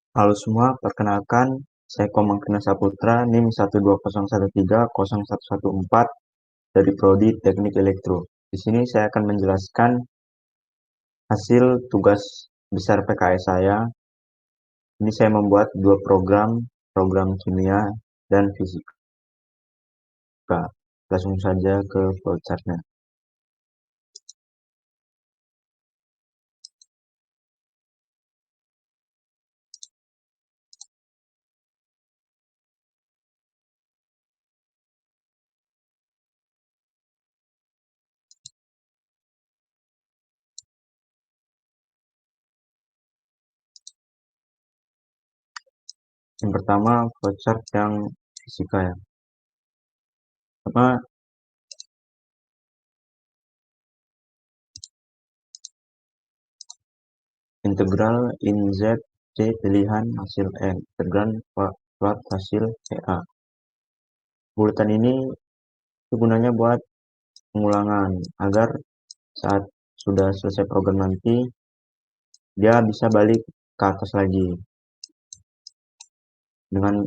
Halo semua, perkenalkan saya Komang Kena Saputra, NIM 120130114 dari Prodi Teknik Elektro. Di sini saya akan menjelaskan hasil tugas besar PKS saya. Ini saya membuat dua program kimia dan fisika. Langsung saja ke flowchartnya. Yang pertama flowchart yang fisika ya. Pertama, integral in Z C pilihan hasil N, integral plot hasil PA. Bulletin ini gunanya buat pengulangan agar saat sudah selesai program nanti dia bisa balik ke atas lagi dengan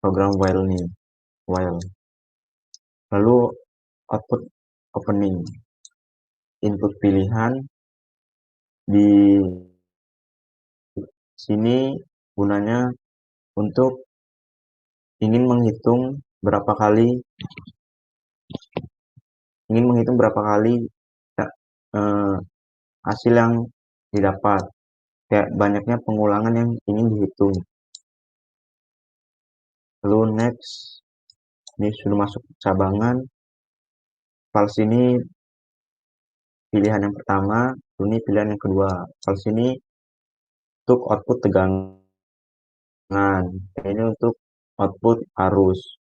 program while nih, while. Lalu output opening, input pilihan di sini gunanya untuk ingin menghitung berapa kali ya, eh, hasil yang didapat, kayak banyaknya pengulangan yang ingin dihitung. Lalu next, ini sudah masuk cabangan. Fals ini pilihan yang pertama, ini pilihan yang kedua. Fals ini untuk output tegangan, ini untuk output arus.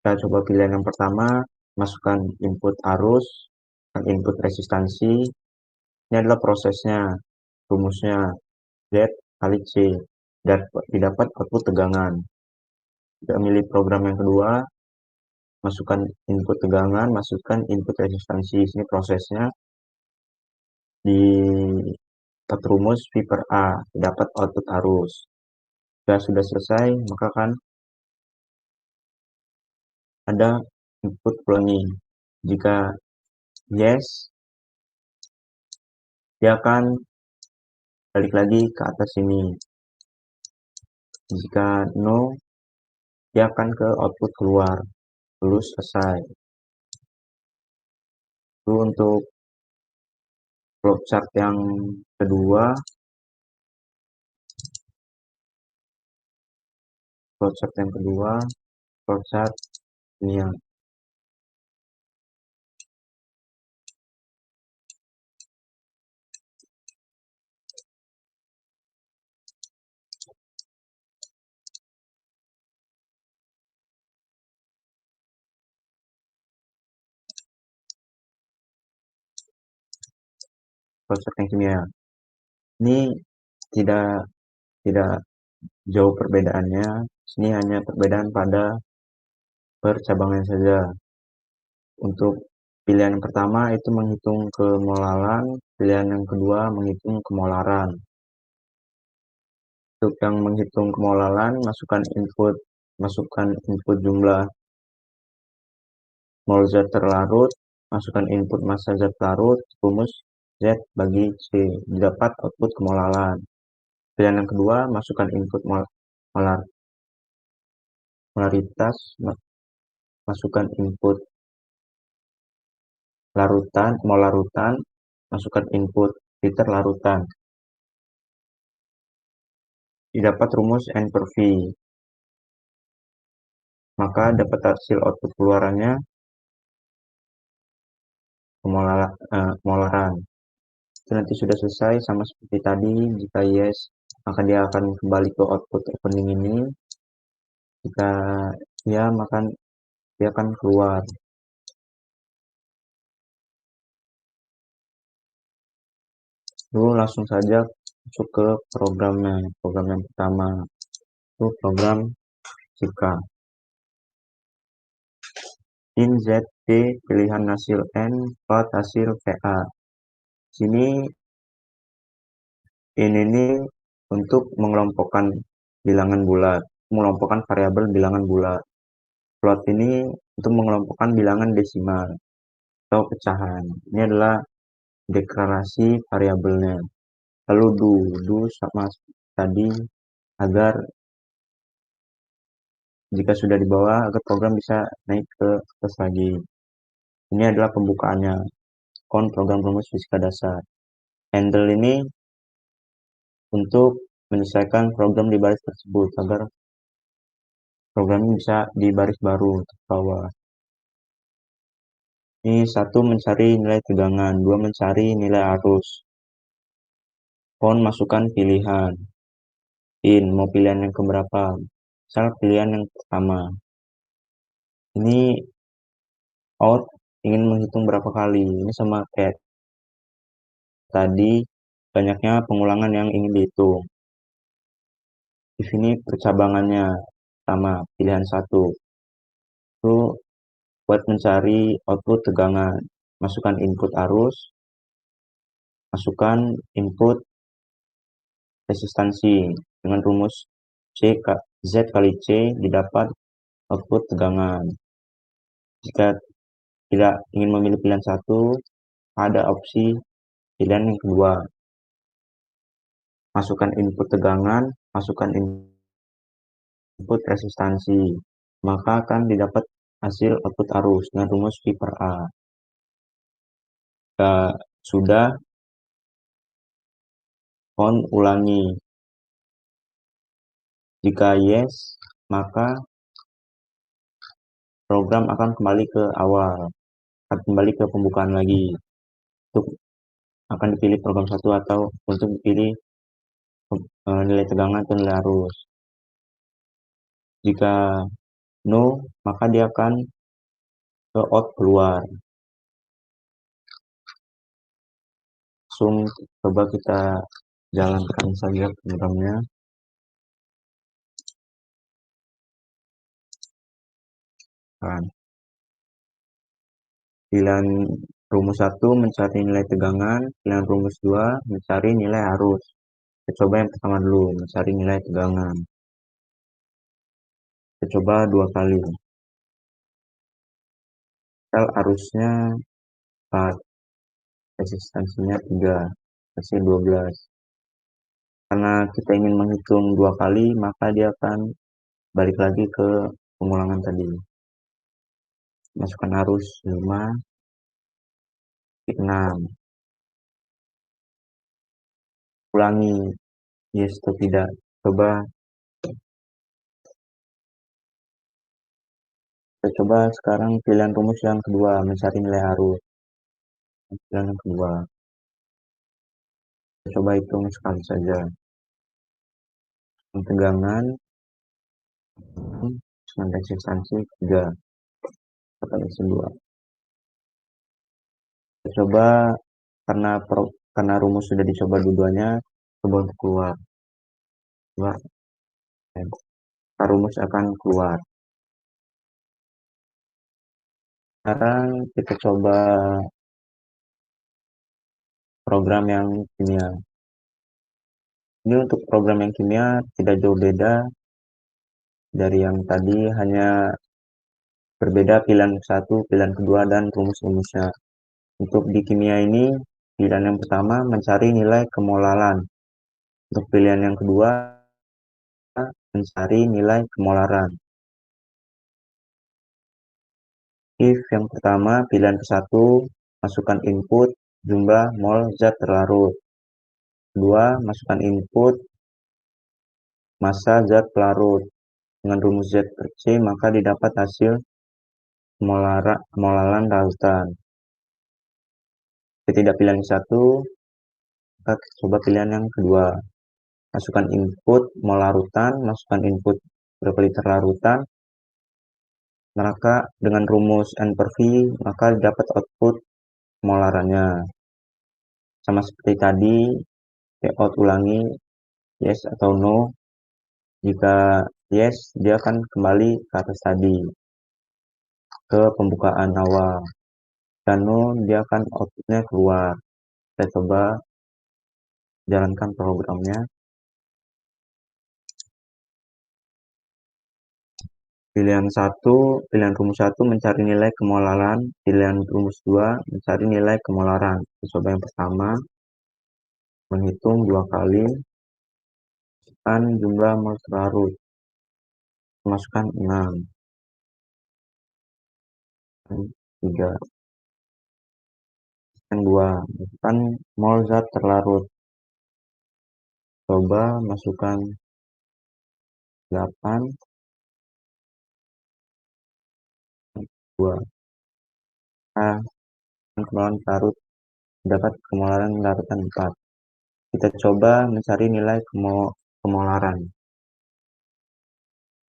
Kita coba pilihan yang pertama, masukkan input arus dan input resistansi. Ini adalah prosesnya, rumusnya Z kali C, dan didapat output tegangan. Kita milih program yang kedua, masukkan input tegangan, masukkan input resistansi. Ini prosesnya di rumus V per A, dapat output arus. Jika sudah selesai, maka kan ada input plugin. Jika yes, dia akan balik lagi ke atas sini. Jika no, dia akan ke output keluar. Lalu selesai. Lalu untuk flowchart yang kedua, flowchart ini yang flowchart yang kimia. Ini tidak tidak jauh perbedaannya. Ini hanya perbedaan pada percabangan saja. Untuk pilihan yang pertama itu menghitung kemolaran, pilihan yang kedua menghitung kemolaran. Untuk yang menghitung kemolaran, masukkan input jumlah mol zat terlarut, masukkan input massa zat larut, rumus Z bagi C, didapat output kemolaran. Pilihan yang kedua, masukkan input molaritas, masukkan input molarutan, masukkan input liter larutan. Didapat rumus N per V. Maka dapat hasil output keluarannya kemolaran. Itu nanti sudah selesai sama seperti tadi. Jika yes, maka dia akan kembali ke output opening ini. Jika ya, maka dia akan keluar. Lalu langsung saja masuk ke programnya. Program yang pertama itu program jika in ZT pilihan hasil N plot hasil PA. Sini ini untuk mengelompokkan bilangan bulat, mengelompokkan variabel bilangan bulat. Float ini untuk mengelompokkan bilangan desimal atau pecahan. Ini adalah deklarasi variabelnya. Lalu do sama tadi agar jika sudah di bawah agar program bisa naik ke atas lagi. Ini adalah pembukaannya. Program rumus fisika dasar. Handle ini untuk menyelesaikan program di baris tersebut agar program bisa di baris baru ke bawah. Ini 1 mencari nilai tegangan, 2 mencari nilai arus. Masukkan pilihan. Mau pilihan yang keberapa? Misal pilihan yang pertama. Ini out ingin menghitung berapa kali. Ini sama kayak tadi, banyaknya pengulangan yang ingin dihitung. Di sini percabangannya sama pilihan 1. Itu buat mencari output tegangan. Masukkan input arus, masukkan input resistansi dengan rumus Z kali C didapat output tegangan. Jika tidak ingin memilih pilihan 1, ada opsi pilihan yang kedua. Masukkan input tegangan, masukkan input resistansi, maka akan didapat hasil output arus dengan rumus V per A. Jika sudah, ulangi. Jika yes, maka program akan kembali ke awal, akan kembali ke pembukaan lagi. Untuk akan dipilih program 1 atau untuk dipilih nilai tegangan atau nilai arus. Jika no, maka dia akan ke out keluar. Langsung coba kita jalankan saja programnya. Pilihan rumus 1 mencari nilai tegangan, pilihan rumus 2 mencari nilai arus. Kita coba yang pertama dulu, mencari nilai tegangan. Kita coba 2 kali. Arusnya 4, resistansinya 3, hasil 12. Karena kita ingin menghitung 2 kali, maka dia akan balik lagi ke pengulangan tadi. Masukkan arus 5, 6. Ulangi, yes atau tidak. Coba kita coba sekarang pilihan rumus yang kedua, mencari nilai arus. Pilihan yang kedua. Kita coba hitung sekali saja. Tegangan, dengan resistansi 3. Potensi 2. Kita coba karena rumus sudah dicoba dua-duanya, coba untuk keluar. Rumus akan keluar. Sekarang kita coba program yang kimia. Ini untuk program yang kimia tidak jauh beda dari yang tadi, hanya berbeda pilihan 1, pilihan kedua, dan rumus-rumusnya. Untuk di kimia ini, pilihan yang pertama mencari nilai kemolaran. Untuk pilihan yang kedua, mencari nilai kemolaran. If yang pertama, pilihan ke-1, masukkan input jumlah mol zat terlarut. Kedua, masukkan input massa zat pelarut. Dengan rumus Z per C, maka didapat hasil kemolaran larutan. Jika tidak pilihan yang 1, maka coba pilihan yang kedua. Masukkan input mol larutan, masukkan input berapa liter larutan, maka dengan rumus N per V, maka dapat output molarannya. Sama seperti tadi, out ulangi, yes atau no. Jika yes, dia akan kembali ke atas tadi, ke pembukaan awal. Jika no, dia akan outputnya keluar. Kita coba jalankan programnya. Pilihan satu, pilihan rumus 1 mencari nilai kemolaran, pilihan rumus 2 mencari nilai kemolaran. Coba yang pertama, menghitung 2 kali, masukkan jumlah mol terlarut, masukkan 6, 3, masukkan 2, masukkan mol zat terlarut. Coba masukkan 8, 2. Nah, kemolaran larut dapat kemolaran larutan 4. Kita coba mencari nilai kemolaran.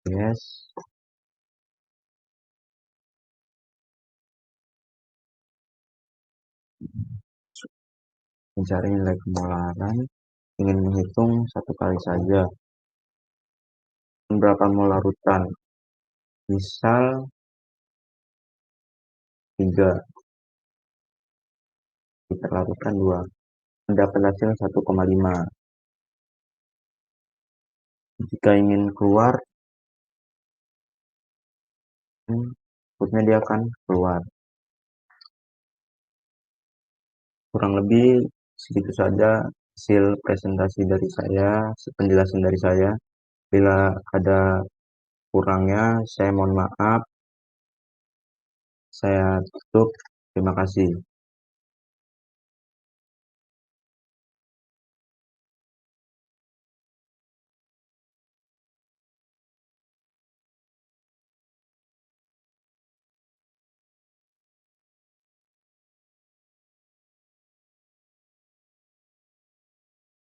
Yes. Mencari nilai kemolaran, ingin menghitung 1 kali saja. Berapa mol larutan? Misal 3, kita larutkan 2. Mendapat hasil 1,5. Jika ingin keluar, outputnya dia akan keluar. Kurang lebih segitu saja hasil presentasi dari saya, penjelasan dari saya. Bila ada kurangnya, saya mohon maaf. Saya tutup. Terima kasih.